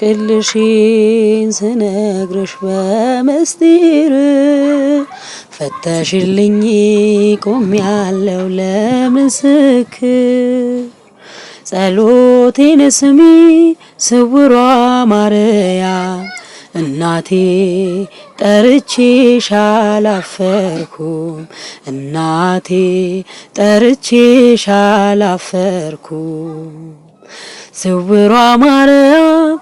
እንቆቅልሽን ስነግርሽ በምስጢር ፈተሽልኝ ቆሜያለሁ ለምስክር። ጸሎቴን ስሚ ስውሯ ማርያም እናቴ ጠርቼሽ አላፈርኩም እናቴ ጠርቼሽ አላፈርኩም። ስውሯ ማርያም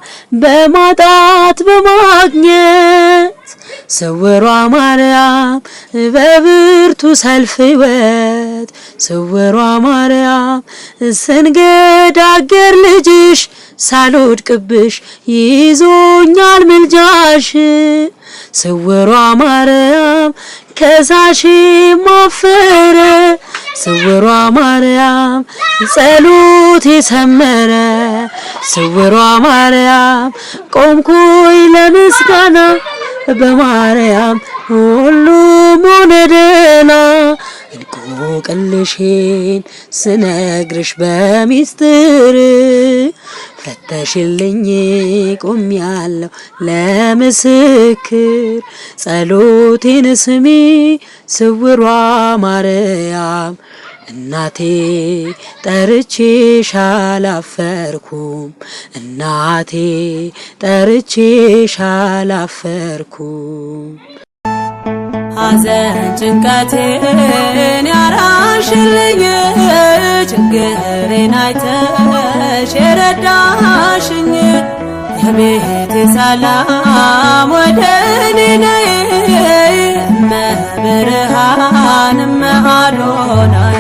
በማጣት በማግኘት ስውሯ ማርያም በብርቱ ሰልፍ ሕይወት ስውሯ ማርያም ስንገዳገር ልጅሽ ሳልወድቅብሽ ይዞኛል ምልጃሽ። ስውሯ ማርያም ከሳሽ ማፈረ ስውሯ ማርያም ጸሎቴ ሰመረ። ስውሯ ማርያም ቆምኩኝ ለምስጋና በማርያም ሁሉም ሆነ ደህና። እንቆቅልሽን ስነግርሽ በሚስጥር ፈተሽልኝ ቆሜያለሁ ለምስክር። ጸሎቴን ስሚ ስውሯ ማርያም እናቴ ጠርቼሽ አላፈርኩም እናቴ ጠርቼሽ አላፈርኩም። ሐዘን ጭንቀቴን ያራሽልኝ ችግሬን አይተሽ የረዳሽኝ የቤቴ ሰላም ወደ እኔ ነይ እመ ብርሃን እመ አዶናይ